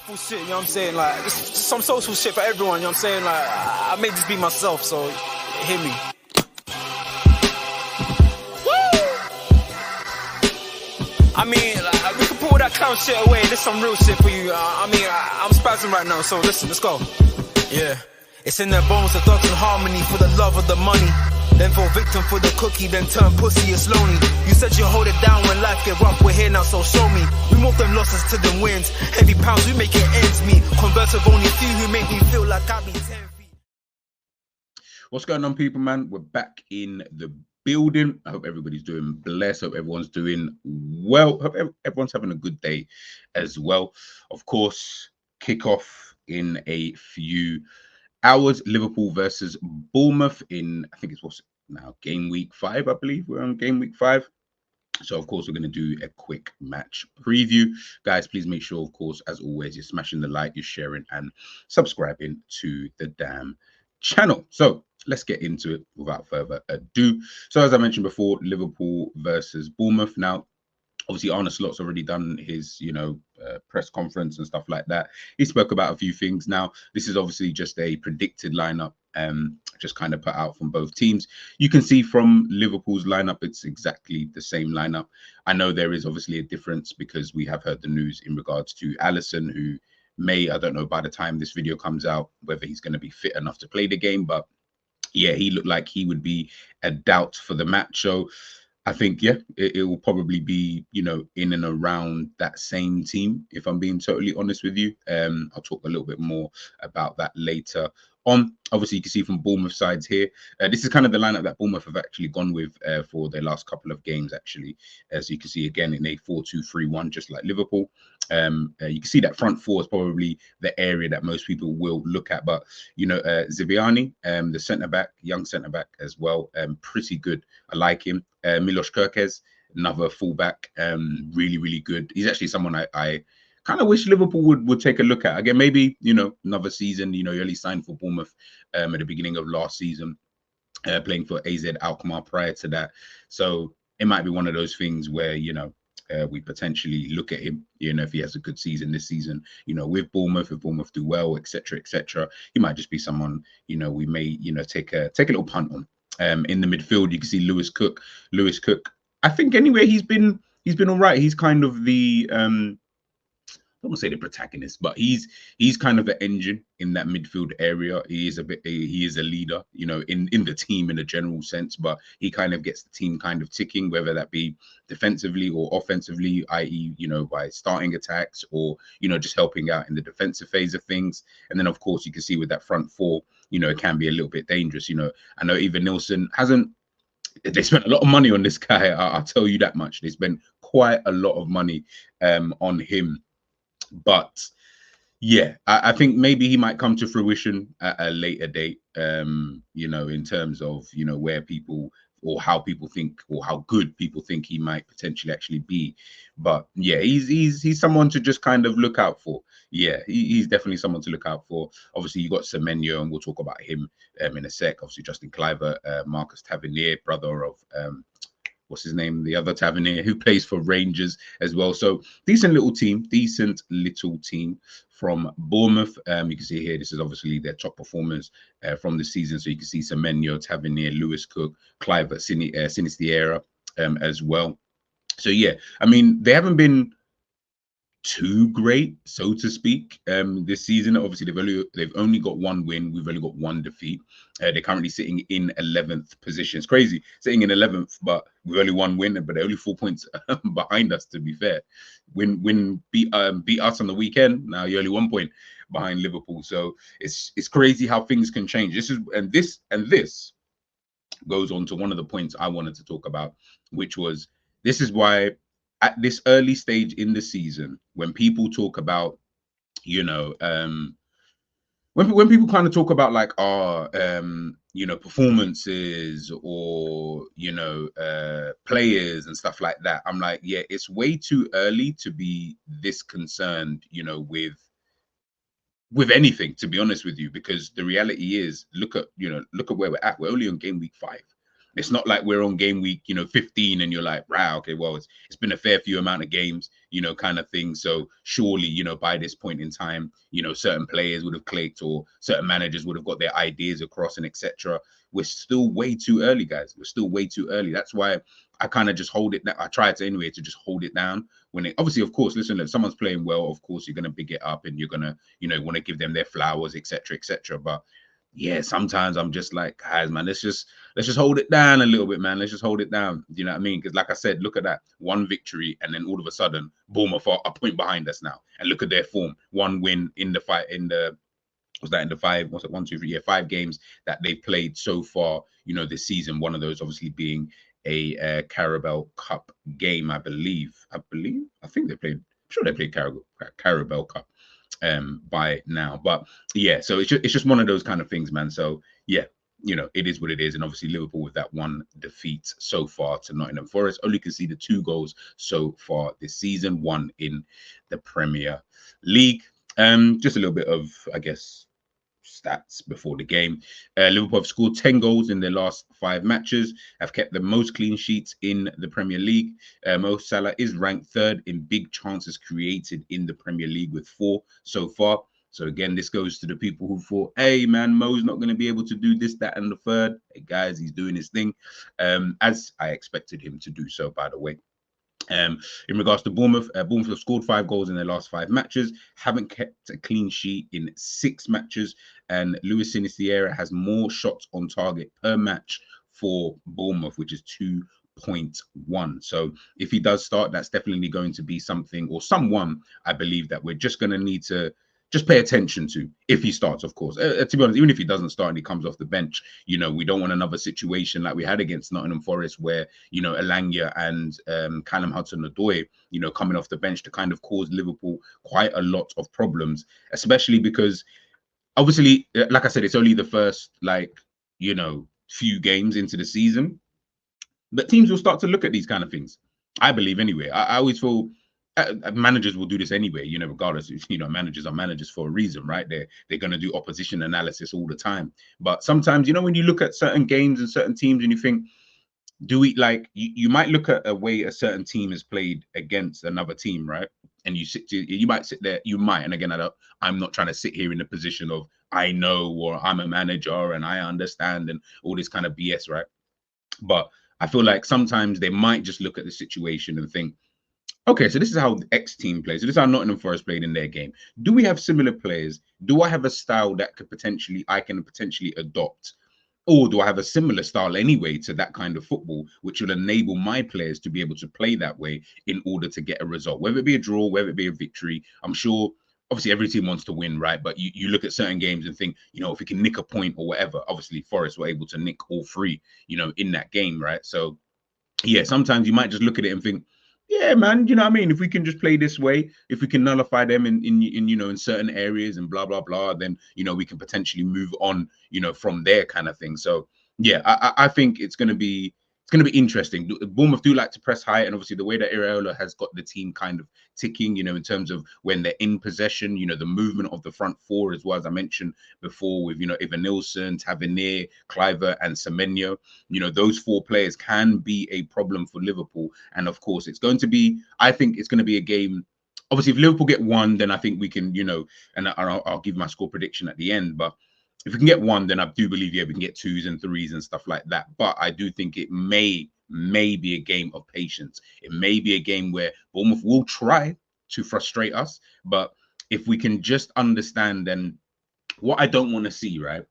Full shit, you know what I'm saying? Like, just some social shit for everyone, you know what I'm saying? Like, I made this be myself, so hear me. Woo! I mean, like, we can pull that clown shit away. There's some real shit for you. I'm spazzing right now, so listen, let's go. Yeah. It's in their bones, the thugs in harmony for the love of the money. Then fall victim for the cookie, then turn pussy, it's lonely. You said you hold it down when life get rough, we're here now, so show me. We move them losses to them wins. Heavy pounds, we make it ends meet. Converse with only a few who make me feel like I be 10 feet. What's going on, people, man? We're back in the building. I hope everybody's doing blessed. Hope everyone's doing well. Hope everyone's having a good day as well. Of course, kickoff in a few hours. Liverpool versus Bournemouth in, I think it's what's now game week 5, I believe. We're on game week 5. So, of course, we're going to do a quick match preview. Guys, please make sure, of course, as always, you're smashing the like, you're sharing and subscribing to the damn channel. So, let's get into it without further ado. So, as I mentioned before, Liverpool versus Bournemouth. Now, obviously, Arne Slot's already done his, press conference and stuff like that. He spoke about a few things. Now, this is obviously just a predicted lineup, just kind of put out from both teams. You can see from Liverpool's lineup, it's exactly the same lineup. I know there is obviously a difference because we have heard the news in regards to Alisson, who I don't know by the time this video comes out, whether he's going to be fit enough to play the game. But yeah, he looked like he would be a doubt for the match. So I think, yeah, it will probably be, in and around that same team, if I'm being totally honest with you. I'll talk a little bit more about that later on. Obviously, you can see from Bournemouth sides here. This is kind of the lineup that Bournemouth have actually gone with for their last couple of games, actually. As you can see, again, in a 4-2-3-1, just like Liverpool. You can see that front four is probably the area that most people will look at. But, Ziviani, the centre-back, young centre-back as well, pretty good. I like him. Milos Kerkez, another fullback, really, really good. He's actually someone I kind of wish Liverpool would take a look at. Again, maybe, another season. He only signed for Bournemouth at the beginning of last season, playing for AZ Alkmaar prior to that. So it might be one of those things where, we potentially look at him, if he has a good season this season, with Bournemouth, if Bournemouth do well, etc., etc. He might just be someone, we may, take a little punt on. In the midfield, you can see Lewis Cook. I think anyway, he's been all right. He's kind of the I don't want to say the protagonist, but he's kind of an engine in that midfield area. He is a leader, in the team in a general sense, but he kind of gets the team kind of ticking, whether that be defensively or offensively, i.e., by starting attacks or, just helping out in the defensive phase of things. And then, of course, you can see with that front four, it can be a little bit dangerous. I know even Nilsson they spent a lot of money on this guy. I'll tell you that much. They spent quite a lot of money on him. But yeah, I think maybe he might come to fruition at a later date, in terms of, where people or how people think or how good people think he might potentially actually be. But yeah, he's someone to just kind of look out for. Yeah, he's definitely someone to look out for. Obviously, you got Semenyo, and we'll talk about him in a sec. Obviously, Justin Kluivert, Marcus Tavernier, brother of what's his name? The other Tavernier, who plays for Rangers as well. So decent little team from Bournemouth. You can see here, this is obviously their top performers from the season. So you can see Semenyo, Tavernier, Lewis Cook, Kluivert, Sinisterra as well. So yeah, I mean, they haven't been too great, so to speak, this season. Obviously, they've only got one win. We've only got one defeat. They're currently sitting in 11th position. It's crazy, sitting in 11th, but we've only one win, but they're only 4 points behind us. To be fair, beat us on the weekend. Now you're only 1 point behind Liverpool. So it's crazy how things can change. This goes on to one of the points I wanted to talk about, which was this is why, at this early stage in the season, when people talk about, when people kind of talk about like performances or players and stuff like that, I'm like, yeah, it's way too early to be this concerned, with anything, to be honest with you, because the reality is, look at where we're at. We're only on game week 5. It's not like we're on game week, 15, and you're like, wow, okay, well, it's been a fair few amount of games, kind of thing. So surely, by this point in time, certain players would have clicked, or certain managers would have got their ideas across, and etc. We're still way too early, guys. We're still way too early. That's why I kind of just hold it. I try to anyway to just hold it down. When it obviously, of course, listen, if someone's playing well, of course you're gonna big it up, and you're gonna, want to give them their flowers, etc., etc. But yeah, sometimes I'm just like, guys, man, let's just hold it down a little bit, man. Let's just hold it down. Do you know what I mean? Because like I said, look at that, one victory, and then all of a sudden, Bournemouth are a point behind us now. And look at their form. One win in the fight in the was that in the five, what's it, 1, 2, 3, yeah, 5 games that they've played so far, this season. One of those obviously being a Carabao Cup game, I believe. I think they played, I'm sure they played Carabao Cup by now. But yeah, so it's just one of those kind of things, man. So yeah, it is what it is. And obviously Liverpool with that one defeat so far to Nottingham Forest, only conceded 2 goals so far this season, 1 in the Premier League. Just a little bit of, I guess, stats before the game. Liverpool have scored 10 goals in their last 5 matches, have kept the most clean sheets in the Premier League. Mo Salah is ranked 3rd in big chances created in the Premier League with 4 so far. So again, this goes to the people who thought, hey man, Mo's not going to be able to do this, that, and the third. Hey guys, he's doing his thing, as I expected him to do so, by the way. In regards to Bournemouth, Bournemouth have scored 5 goals in their last 5 matches, haven't kept a clean sheet in 6 matches, and Luis Sinisterra has more shots on target per match for Bournemouth, which is 2.1. So if he does start, that's definitely going to be something, or someone, I believe, that we're just going to need to just pay attention to if he starts, of course. To be honest, even if he doesn't start and he comes off the bench, we don't want another situation like we had against Nottingham Forest where, Elanga and Callum Hudson-Odoi, coming off the bench to kind of cause Liverpool quite a lot of problems, especially because obviously, like I said, it's only the first, few games into the season, but teams will start to look at these kind of things. I believe anyway. I always feel managers will do this anyway, regardless. Managers are managers for a reason, right? They're going to do opposition analysis all the time. But sometimes, when you look at certain games and certain teams and you think, do we, like, you might look at a way a certain team has played against another team, right? And you might sit there, and again, I'm not trying to sit here in the position of I know, or I'm a manager and I understand and all this kind of BS, right? But I feel like sometimes they might just look at the situation and think, okay, so this is how the X team plays. So this is how Nottingham Forest played in their game. Do we have similar players? Do I have a style that I can potentially adopt? Or do I have a similar style anyway to that kind of football, which will enable my players to be able to play that way in order to get a result, whether it be a draw, whether it be a victory? I'm sure, obviously, every team wants to win, right? But you look at certain games and think, if we can nick a point or whatever. Obviously, Forest were able to nick all 3, in that game, right? So, yeah, sometimes you might just look at it and think, yeah, man, you know what I mean? If we can just play this way, if we can nullify them in certain areas and blah, blah, blah, then, we can potentially move on, from there kind of thing. So, yeah, I think it's going to be interesting. Bournemouth do like to press high, and obviously the way that Iraola has got the team kind of ticking, in terms of when they're in possession, the movement of the front 4 as well, as I mentioned before, with, Ivan Nilsson, Tavernier, Cliver, and Semenyo. Those 4 players can be a problem for Liverpool. And of course, I think it's going to be a game. Obviously, if Liverpool get 1, then I think we can, and I'll give my score prediction at the end, but if we can get 1, then I do believe, yeah, we can get 2s and 3s and stuff like that. But I do think it may be a game of patience. It may be a game where Bournemouth will try to frustrate us. But if we can just understand, then what I don't want to see, right,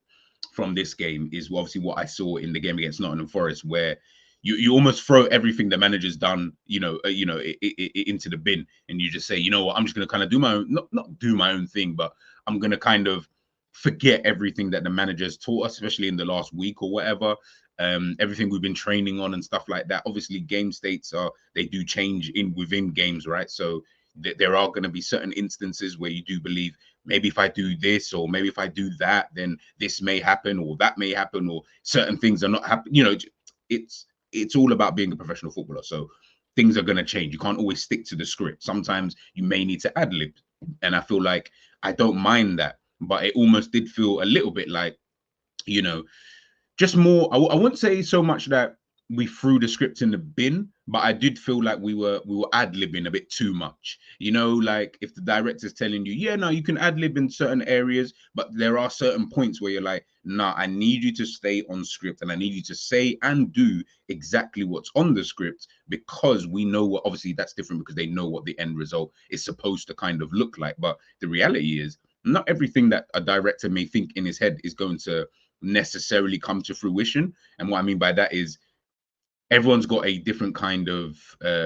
from this game is obviously what I saw in the game against Nottingham Forest, where you almost throw everything the manager's done, into the bin, and you just say, you know what, I'm just going to kind of do my own, not do my own thing, but I'm going to kind of forget everything that the managers taught us, especially in the last week or whatever. Everything we've been training on and stuff like that. Obviously, game states they do change within games, right? So there are going to be certain instances where you do believe, maybe if I do this or maybe if I do that, then this may happen or that may happen, or certain things are not happening. It's all about being a professional footballer. So things are going to change. You can't always stick to the script. Sometimes you may need to ad lib, and I feel like I don't mind that. But it almost did feel a little bit like, just more. I wouldn't say so much that we threw the script in the bin, but I did feel like we were ad-libbing a bit too much. You know, like if the director's telling you, yeah, no, you can ad-lib in certain areas, but there are certain points where you're like, nah, I need you to stay on script and I need you to say and do exactly what's on the script, because we know what, obviously that's different because they know what the end result is supposed to kind of look like. But the reality is, not everything that a director may think in his head is going to necessarily come to fruition. And what I mean by that is, everyone's got a different kind of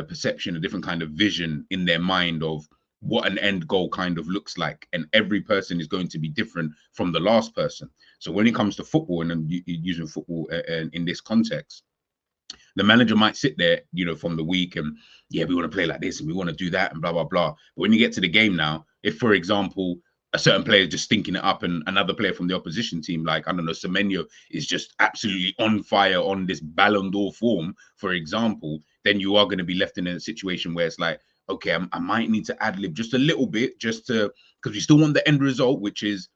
perception, a different kind of vision in their mind of what an end goal kind of looks like. And every person is going to be different from the last person. So when it comes to football, and then using football in this context, the manager might sit there, you know, from the week and, yeah, we want to play like this and we want to do that and blah, blah, blah. But when you get to the game now, if, for example, a certain player is just stinking it up and another player from the opposition team, like, I don't know, Semenyo is just absolutely on fire on this Ballon d'Or form, for example, then you are going to be left in a situation where it's like, okay, I might need to ad-lib just a little bit, just to, because we still want the end result, which is,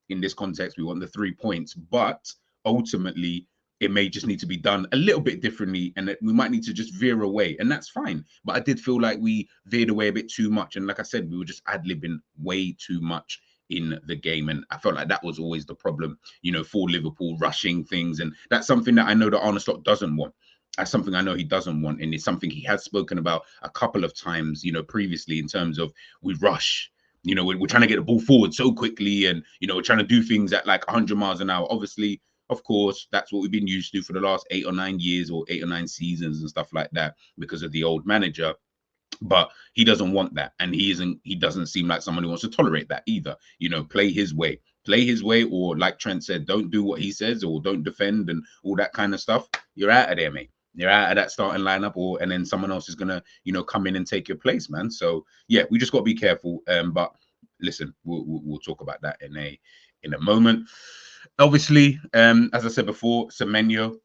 in this context, we want the 3 points, but ultimately it may just need to be done a little bit differently, and that we might need to just veer away, and that's fine. But I did feel like we veered away a bit too much, and like I said, we were just ad-libbing way too much in the game, and I felt like that was always the problem, you know, for Liverpool, rushing things. And that's something that I know that Arne Slot doesn't want. That's something I know he doesn't want, and it's something he has spoken about a couple of times, you know, previously, in terms of, we rush. You know, we're trying to get the ball forward so quickly, and, you know, we're trying to do things at like 100 miles an hour. Obviously, of course, that's what we've been used to for the last 8 or 9 years, or 8 or 9 seasons and stuff like that, because of the old manager. But he doesn't want that, and he doesn't seem like someone who wants to tolerate that either. You know, play his way, or like Trent said, don't do what he says, or don't defend and all that kind of stuff. You're out of there, mate. You're out of that starting lineup, and then someone else is gonna, you know, come in and take your place, man. So yeah, we just got to be careful. But listen, we'll talk about that in a moment. Obviously, as I said before, Semenyo,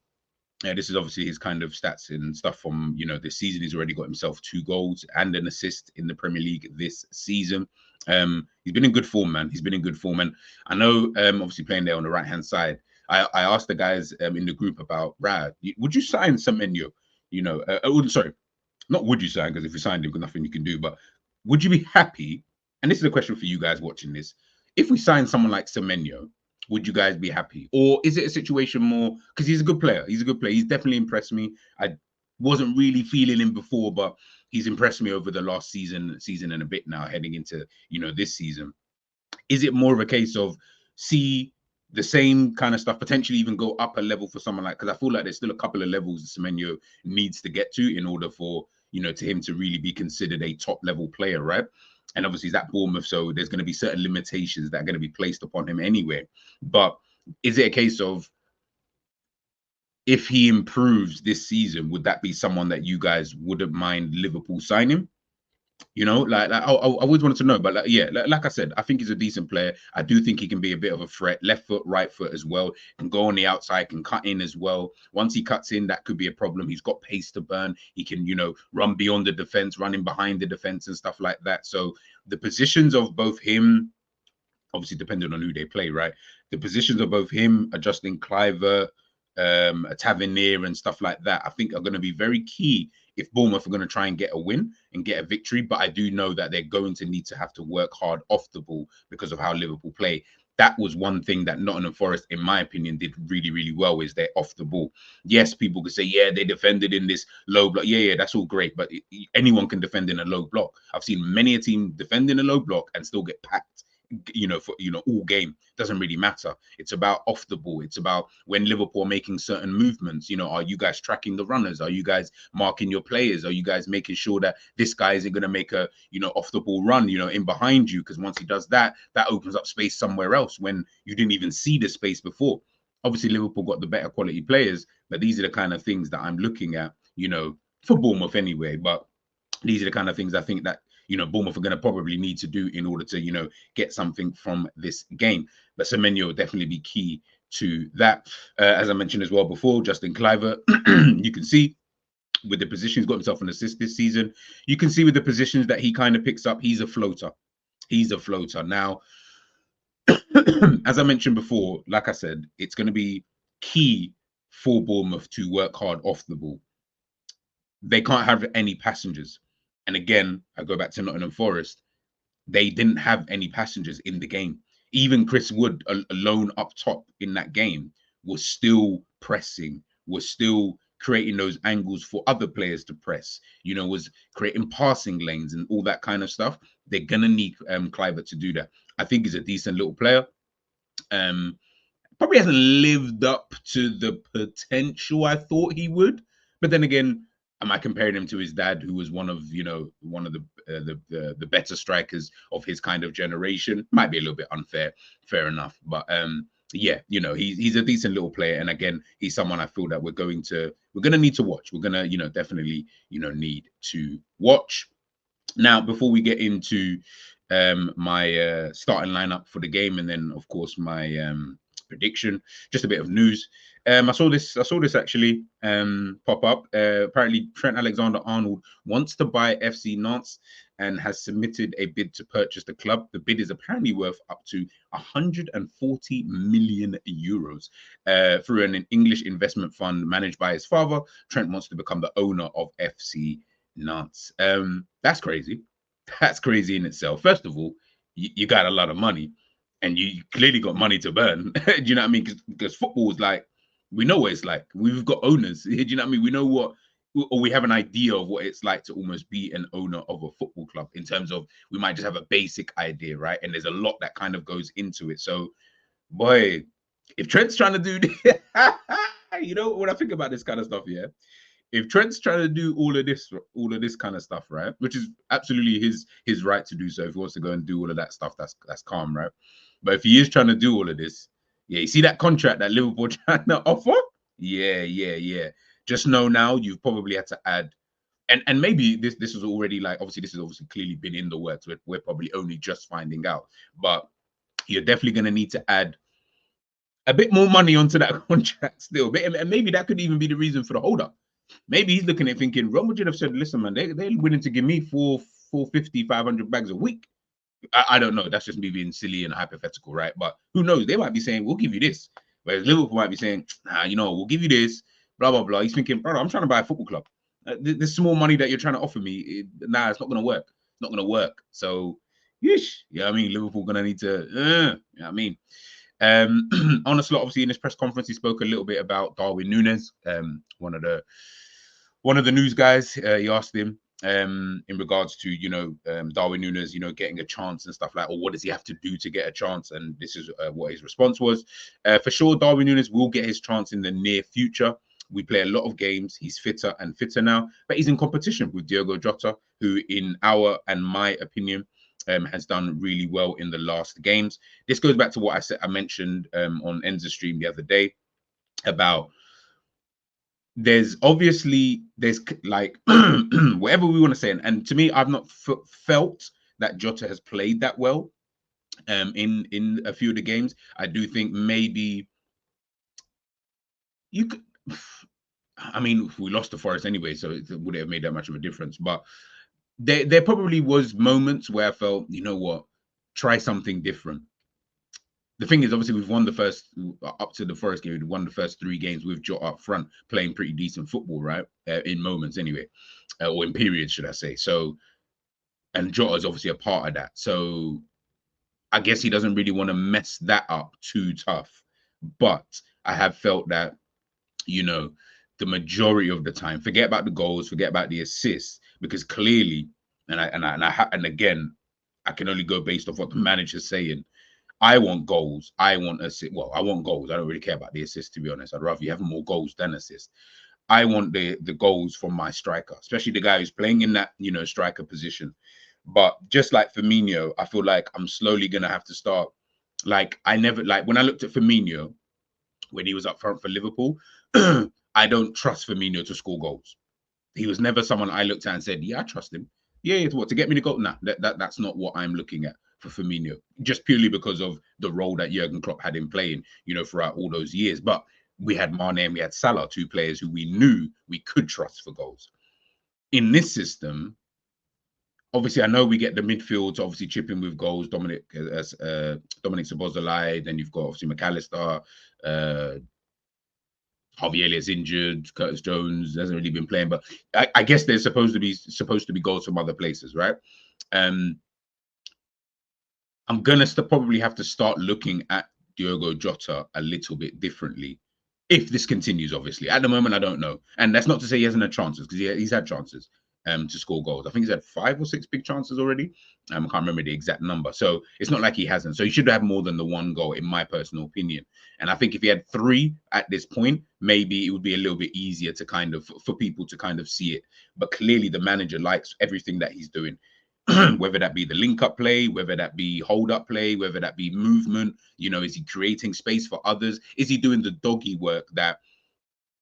this is obviously his kind of stats and stuff from, you know, this season. He's already got himself 2 goals and an assist in the Premier League this season. He's been in good form, man. He's been in good form. And I know, obviously, playing there on the right-hand side, I asked the guys in the group about, Brad, would you sign Semenyo? You know, sorry, not would you sign, because if you signed him, there's nothing you can do, but would you be happy? And this is a question for you guys watching this. If we sign someone like Semenyo, would you guys be happy? Or is it a situation more, because he's a good player. He's a good player. He's definitely impressed me. I wasn't really feeling him before, but he's impressed me over the last season and a bit now, heading into, you know, this season. Is it more of a case of see the same kind of stuff, potentially even go up a level for someone like, because I feel like there's still a couple of levels that Semenyo needs to get to in order for, you know, to him to really be considered a top level player, right? And obviously he's at Bournemouth, so there's going to be certain limitations that are going to be placed upon him anyway. But is it a case of, if he improves this season, would that be someone that you guys wouldn't mind Liverpool signing? You know, like I always wanted to know, but like, yeah, like I said, I think he's a decent player. I do think he can be a bit of a threat, left foot, right foot as well. Can go on the outside, can cut in as well. Once he cuts in, that could be a problem. He's got pace to burn. He can, you know, run beyond the defense, running behind the defense and stuff like that. So the positions of both him, obviously depending on who they play, right? The positions of both him, Justin Kluivert, a Tavernier and stuff like that, I think are going to be very key if Bournemouth are going to try and get a win and get a victory. But I do know that they're going to need to have to work hard off the ball because of how Liverpool play. That was one thing that Nottingham Forest, in my opinion, did really, really well, is they're off the ball. Yes, people could say, yeah, they defended in this low block. Yeah, that's all great. But anyone can defend in a low block. I've seen many a team defend in a low block and still get packed, you know, for, you know, all game. Doesn't really matter. It's about off the ball. It's about when Liverpool are making certain movements, you know, are you guys tracking the runners? Are you guys marking your players? Are you guys making sure that this guy isn't going to make a, you know, off the ball run, you know, in behind you? Because once he does that, that opens up space somewhere else when you didn't even see the space before. Obviously, Liverpool got the better quality players, but these are the kind of things that I'm looking at, you know, for Bournemouth anyway. But these are the kind of things I think that, you know, Bournemouth are going to probably need to do in order to, you know, get something from this game. But Semenyo will definitely be key to that. As I mentioned as well before, Justin Kluivert, you can see with the position, he's got himself an assist this season. You can see with the positions that he kind of picks up, he's a floater. He's a floater. Now, as I mentioned before, like I said, it's going to be key for Bournemouth to work hard off the ball. They can't have any passengers. And again, I go back to Nottingham Forest. They didn't have any passengers in the game. Even Chris Wood, alone up top in that game, was still pressing, was still creating those angles for other players to press, was creating passing lanes and all that kind of stuff. They're going to need Cliver to do that. I think he's a decent little player. Probably hasn't lived up to the potential I thought he would. But then again, am I comparing him to his dad, who was one of the better strikers of his kind of generation? Might be a little bit unfair. Fair enough, but yeah, he's a decent little player, and again, he's someone I feel that we're gonna need to watch. We're gonna definitely need to watch. Now, before we get into my starting lineup for the game, and then of course my prediction, just a bit of news. I saw this actually pop up. Apparently, Trent Alexander-Arnold wants to buy FC Nantes and has submitted a bid to purchase the club. The bid is apparently worth up to 140 million euros. Through an English investment fund managed by his father, Trent wants to become the owner of FC Nantes. That's crazy. That's crazy in itself. First of all, you got a lot of money, and you clearly got money to burn. Do you know what I mean? Because football is like, we know what it's like. We've got owners. Do you know what I mean? We know or we have an idea of what it's like to almost be an owner of a football club, in terms of we might just have a basic idea, right? And there's a lot that kind of goes into it. So, boy, if Trent's trying to do when I think about this kind of stuff, yeah, if Trent's trying to do all of this kind of stuff, right, which is absolutely his right to do so. If he wants to go and do all of that stuff, that's calm, right? But if he is trying to do all of this, yeah, you see that contract that Liverpool trying to offer? Yeah. Just know now you've probably had to add, and maybe this was already, like, obviously this has obviously clearly been in the works. We're probably only just finding out, but you're definitely going to need to add a bit more money onto that contract still. And maybe that could even be the reason for the holdup. Maybe he's looking at thinking, Real Madrid have said, listen, man, they're willing to give me 450, 500 bags a week. I don't know. That's just me being silly and hypothetical, right? But who knows? They might be saying, we'll give you this. Whereas Liverpool might be saying, we'll give you this, blah, blah, blah. He's thinking, brother, I'm trying to buy a football club. This small money that you're trying to offer me, it's not going to work. It's not going to work. So, yeesh. I mean, Liverpool going to need to, I mean. On the slot, obviously, in this press conference, he spoke a little bit about Darwin Núñez, one of the news guys. He asked him in regards to Darwin Núñez, getting a chance and stuff like, or what does he have to do to get a chance? And this is what his response was. For sure, Darwin Núñez will get his chance in the near future. We play a lot of games. He's fitter and fitter now, but he's in competition with Diogo Jota, who, in our and my opinion, has done really well in the last games. This goes back to what I mentioned on Enza stream the other day about there's like whatever we want to say, and to me, I've not felt that Jota has played that well in a few of the games. I do think maybe you could. I mean, we lost to Forest anyway, so it wouldn't have made that much of a difference. But there probably was moments where I felt, you know what, try something different. The thing is, obviously, we've won the first, up to the Forest game, we've won the first 3 games with Jota up front, playing pretty decent football, right? In moments anyway, or in periods, should I say. So, and Jota is obviously a part of that. So, I guess he doesn't really want to mess that up too tough. But I have felt that, the majority of the time, forget about the goals, forget about the assists, because clearly, and again, I can only go based off what the manager's saying. I want goals. I want assists. Well, I want goals. I don't really care about the assists, to be honest. I'd rather you have more goals than assists. I want the goals from my striker, especially the guy who's playing in that, striker position. But just like Firmino, I feel like I'm slowly going to have to start. Like, when I looked at Firmino, when he was up front for Liverpool, I don't trust Firmino to score goals. He was never someone I looked at and said, yeah, I trust him. Yeah, to get me to goal? Nah, that's not what I'm looking at for Firmino, just purely because of the role that Jurgen Klopp had him playing, throughout all those years. But we had Mane and we had Salah, 2 players who we knew we could trust for goals. In this system, obviously, I know we get the midfield to obviously chip in with goals. Dominic Szoboszlai, then you've got obviously McAllister, Harvey Elliott's injured, Curtis Jones hasn't really been playing, but I guess there's supposed to be goals from other places, right? I'm gonna probably have to start looking at Diogo Jota a little bit differently if this continues. Obviously, at the moment, I don't know, and that's not to say he hasn't had chances, because he's had chances to score goals. I think he's had 5 or 6 big chances already. I can't remember the exact number, so it's not like he hasn't. So he should have more than the 1 goal, in my personal opinion. And I think if he had 3 at this point, maybe it would be a little bit easier to kind of for people to kind of see it. But clearly, the manager likes everything that he's doing. Whether that be the link up play, whether that be hold up play, whether that be movement, is he creating space for others? Is he doing the doggy work that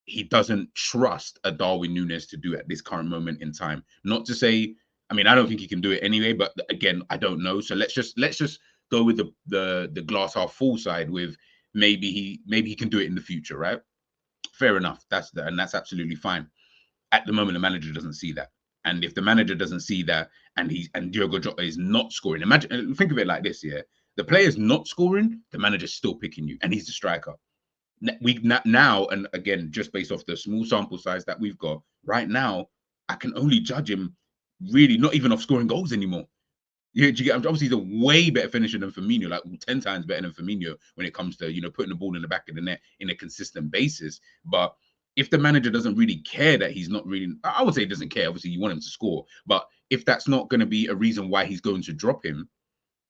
he doesn't trust a Darwin Núñez to do at this current moment in time? Not to say, I don't think he can do it anyway, but again, I don't know. So let's just go with the glass half full side, with maybe he can do it in the future, right? Fair enough. That's absolutely fine. At the moment, the manager doesn't see that. And if the manager doesn't see that, and Diogo Jota is not scoring, think of it like this, yeah. The player's not scoring, the manager's still picking you, and he's the striker. Now, and again, just based off the small sample size that we've got right now, I can only judge him really not even off scoring goals anymore. Yeah, do you get? Obviously, he's a way better finisher than Firmino, like 10 times better than Firmino when it comes to putting the ball in the back of the net in a consistent basis. But if the manager doesn't really care that he's not really, I would say he doesn't care. Obviously, you want him to score, but if that's not going to be a reason why he's going to drop him,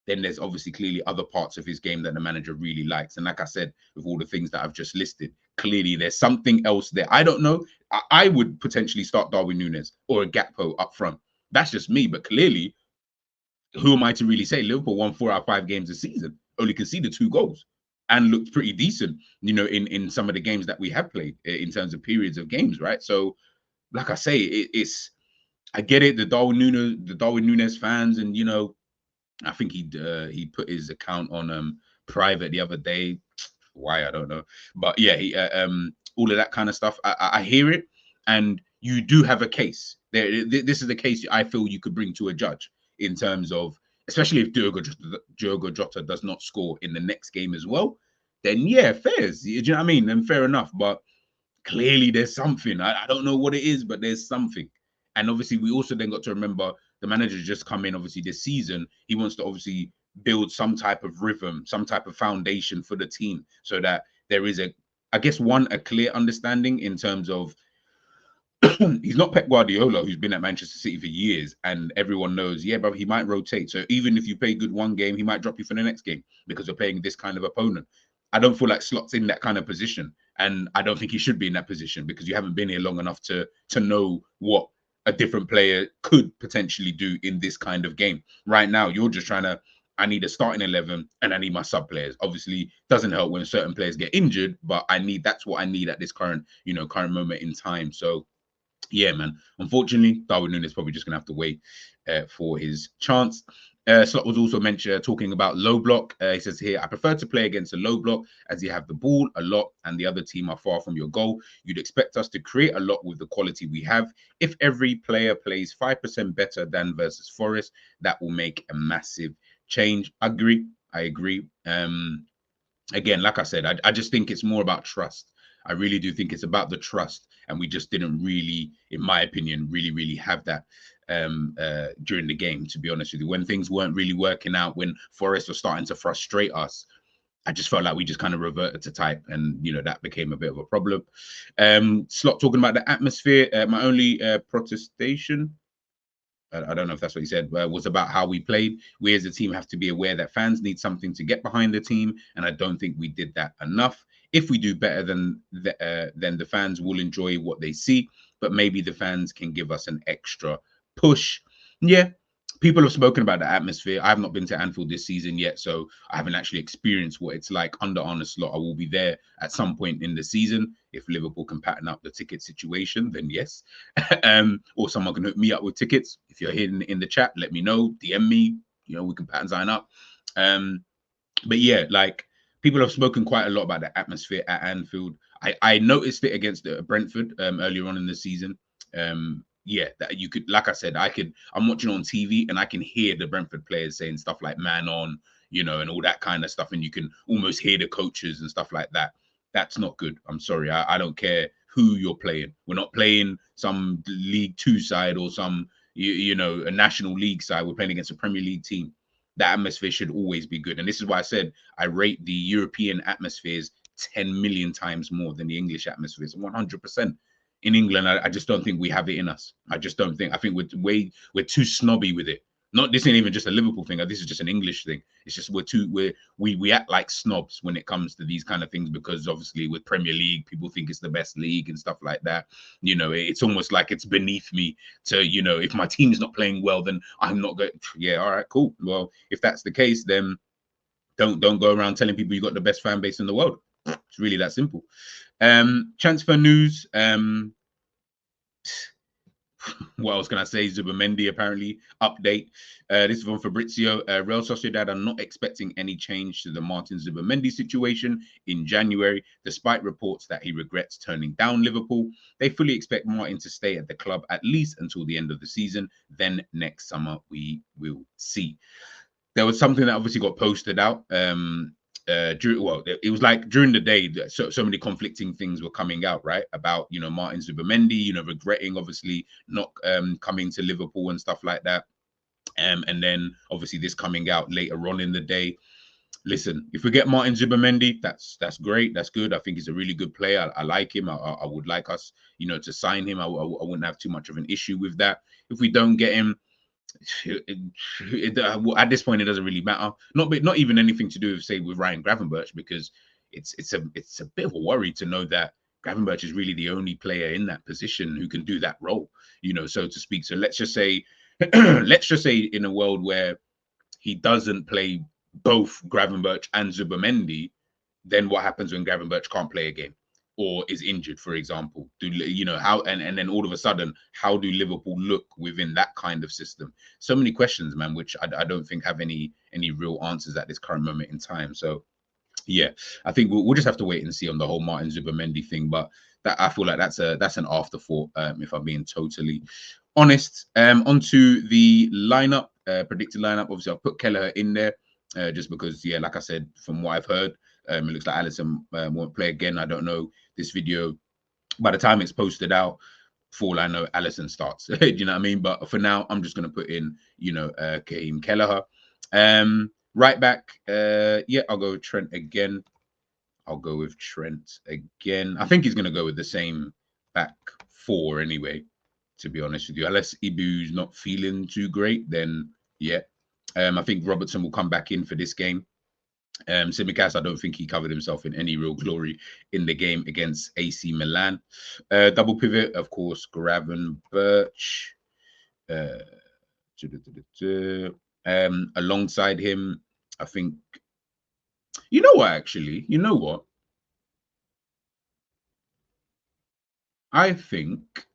then there's obviously clearly other parts of his game that the manager really likes. And like I said, with all the things that I've just listed, clearly there's something else there. I don't know. I would potentially start Darwin Núñez or a Gakpo up front. That's just me, but clearly, who am I to really say? Liverpool won 4 out of 5 games this season, only conceded 2 goals, and looked pretty decent, in some of the games that we have played in terms of periods of games, right? So, like I say, it's I get it, the Darwin Núñez fans, and I think he put his account on private the other day. Why, I don't know, but yeah, he all of that kind of stuff. I hear it, and you do have a case. This is the case I feel you could bring to a judge, in terms of, especially if Diogo Jota does not score in the next game as well, then yeah, fairs. Do you know what I mean? Then fair enough. But clearly there's something. I don't know what it is, but there's something. And obviously we also then got to remember the manager just come in, obviously this season. He wants to obviously build some type of rhythm, some type of foundation for the team, so that there is a clear understanding in terms of he's not Pep Guardiola, who's been at Manchester City for years, and everyone knows, yeah, but he might rotate. So even if you play good one game, he might drop you for the next game because you're playing this kind of opponent. I don't feel like Slot's in that kind of position, and I don't think he should be in that position, because you haven't been here long enough to know what a different player could potentially do in this kind of game. Right now, you're just trying to, I need a starting 11 and I need my sub players. Obviously, doesn't help when certain players get injured, but that's what I need at this current moment in time. So yeah, man. Unfortunately, Darwin Núñez is probably just gonna have to wait for his chance. Slot was also talking about low block. He says here, I prefer to play against a low block, as you have the ball a lot and the other team are far from your goal. You'd expect us to create a lot with the quality we have. If every player plays 5% better than versus Forest, that will make a massive change. I agree. Again, like I said, I just think it's more about trust. I really do think it's about the trust, and we just didn't really, in my opinion, really have that during the game, to be honest with you. When things weren't really working out, when Forest was starting to frustrate us, I just felt like we just kind of reverted to type, and that became a bit of a problem. Slot talking about the atmosphere. My only protestation, I don't know if that's what he said, was about how we played. We as a team have to be aware that fans need something to get behind the team, and I don't think we did that enough. If we do better, then the fans will enjoy what they see, but maybe the fans can give us an extra push. Yeah, people have spoken about the atmosphere. I have not been to Anfield this season yet, so I haven't actually experienced what it's like under Arne Slot. I will be there at some point in the season. If Liverpool can pattern up the ticket situation, then yes. Or someone can hook me up with tickets. If you're here in the chat, let me know. DM me. We can pattern sign up. But yeah, like, people have spoken quite a lot about the atmosphere at Anfield. I noticed it against Brentford earlier on in the season. Yeah, that you could, like I said, I'm watching on TV and I can hear the Brentford players saying stuff like "man on," and all that kind of stuff, and you can almost hear the coaches and stuff like that. That's not good. I'm sorry. I don't care who you're playing. We're not playing some League Two side or some a National League side. We're playing against a Premier League team. That atmosphere should always be good. And this is why I said I rate the European atmospheres 10 million times more than the English atmospheres. 100%. In England, I just don't think we have it in us. I just don't think. I think we're too snobby with it. Not this ain't even just a Liverpool thing. This is just an English thing. It's just we act like snobs when it comes to these kind of things, because obviously with Premier League, people think it's the best league and stuff like that. It's almost like it's beneath me to, if my team's not playing well, then I'm not going. Yeah, all right, cool. Well, if that's the case, then don't go around telling people you got the best fan base in the world. It's really that simple. Transfer news. What else can I say? Zubimendi apparently update. This is from Fabrizio. Real Sociedad are not expecting any change to the Martin Zubimendi situation in January, despite reports that he regrets turning down Liverpool. They fully expect Martin to stay at the club at least until the end of the season. Then next summer we will see. There was something that obviously got posted out. It was like during the day, so many conflicting things were coming out, right? About Martin Zubimendi, regretting obviously not coming to Liverpool and stuff like that. And then obviously this coming out later on in the day. Listen, if we get Martin Zubimendi, that's great, that's good. I think he's a really good player. I like him. I would like us, to sign him. I wouldn't have too much of an issue with that. If we don't get him, at this point it doesn't really matter. Not even anything to do with, say, with Ryan Gravenberch, because it's a bit of a worry to know that Gravenberch is really the only player in that position who can do that role, so to speak. So let's just say in a world where he doesn't play both Gravenberch and Zubimendi, then what happens when Gravenberch can't play a game or is injured, for example? How and then all of a sudden, how do Liverpool look within that kind of system? So many questions, man, which I don't think have any real answers at this current moment in time. So yeah, I think we'll just have to wait and see on the whole Martin Zubimendi thing. But that, I feel like that's an afterthought, if I'm being totally honest. Onto the lineup, predicted lineup. Obviously, I'll put Kelleher in there, just because, yeah, like I said, from what I've heard, it looks like Alisson won't play again. I don't know. This video, by the time it's posted out, for all I know, Alisson starts. Do you know what I mean? But for now, I'm just going to put in, Karim Kelleher. Right back, yeah, I'll go with Trent again. I think he's going to go with the same back four anyway, to be honest with you. Unless Ibu's not feeling too great, then yeah. I think Robertson will come back in for this game. Tsimikas, I don't think he covered himself in any real glory in the game against AC Milan. Double pivot, of course, Gravenberch. Alongside him, I think, you know what, I think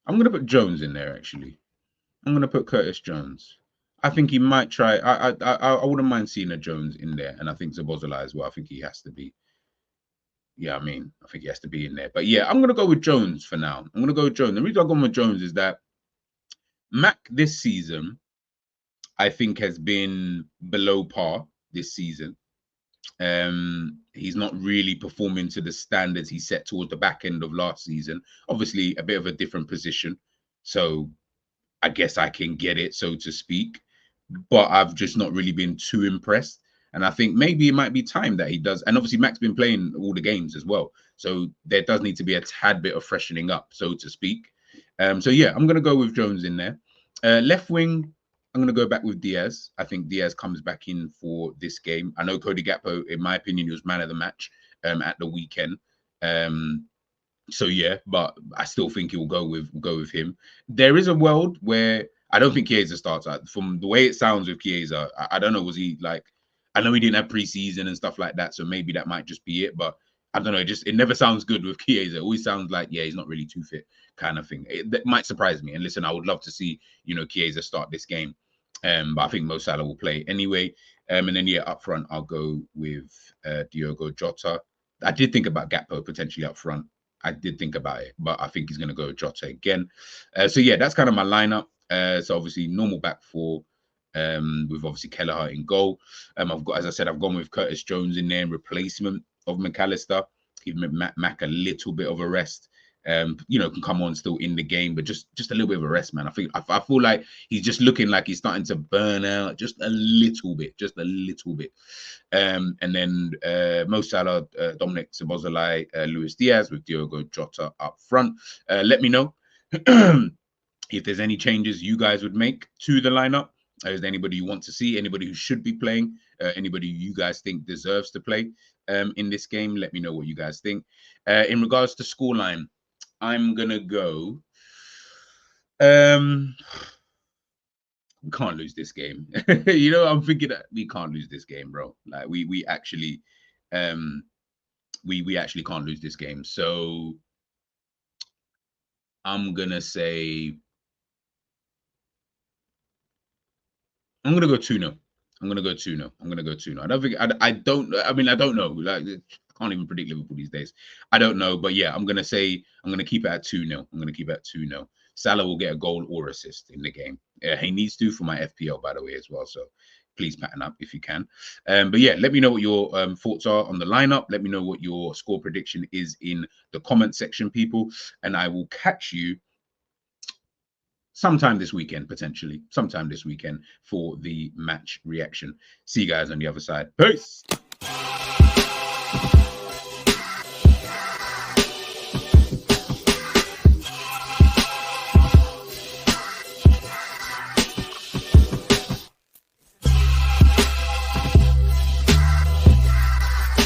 I'm going to put Jones in there, actually. I'm going to put Curtis Jones. I think he might try. I wouldn't mind seeing a Jones in there. And I think Szoboszlai as well. I think he has to be. Yeah, I think he has to be in there. But yeah, I'm going to go with Jones for now. I'm going to go with Jones. The reason I'm going with Jones is that Mac this season, I think, has been below par this season. He's not really performing to the standards he set towards the back end of last season. Obviously, a bit of a different position. So I guess I can get it, so to speak. But I've just not really been too impressed. And I think maybe it might be time that he does. And obviously, Mac's been playing all the games as well. So there does need to be a tad bit of freshening up, so to speak. So yeah, I'm going to go with Jones in there. Left wing, I'm going to go back with Diaz. I think Diaz comes back in for this game. I know Cody Gakpo, in my opinion, he was man of the match at the weekend. So yeah, but I still think he'll go with him. There is a world where I don't think Chiesa starts. From the way it sounds with Chiesa, I don't know, was he like, I know he didn't have preseason and stuff like that, so maybe that might just be it. But I don't know, it never sounds good with Chiesa. It always sounds like, yeah, he's not really too fit kind of thing. That might surprise me. And listen, I would love to see, Chiesa start this game. But I think Mo Salah will play anyway. And then, yeah, up front, I'll go with Diogo Jota. I did think about Gakpo potentially up front. I did think about it, but I think he's going to go with Jota again. So, yeah, that's kind of my lineup. So, obviously, normal back four. with obviously Kelleher in goal. I've got, as I said, I've gone with Curtis Jones in there in replacement of McAllister. Give Mac a little bit of a rest. You know, can come on still in the game, but just a little bit of a rest, man. I feel like he's just looking like he's starting to burn out just a little bit. And then Mo Salah, Dominic Szoboszlai, Luis Diaz with Diogo Jota up front. Let me know if there's any changes you guys would make to the lineup. Is there anybody you want to see? Anybody who should be playing? Anybody you guys think deserves to play in this game? Let me know what you guys think. In regards to scoreline, I'm gonna go. We can't lose this game. You know, I'm thinking that we can't lose this game, bro. Like we actually we actually can't lose this game. So I'm gonna say I'm gonna go 2-0. I'm gonna go 2-0. I don't think I don't know. Like I can't even predict Liverpool these days. I don't know, but yeah, I'm gonna keep it at 2-0. Salah will get a goal or assist in the game. He needs to for my FPL, by the way, as well. So please pattern up if you can. But yeah, let me know what your thoughts are on the lineup. Let me know what your score prediction is in the comment section, people, and I will catch you sometime this weekend, potentially sometime this weekend for the match reaction. See you guys on the other side. Peace.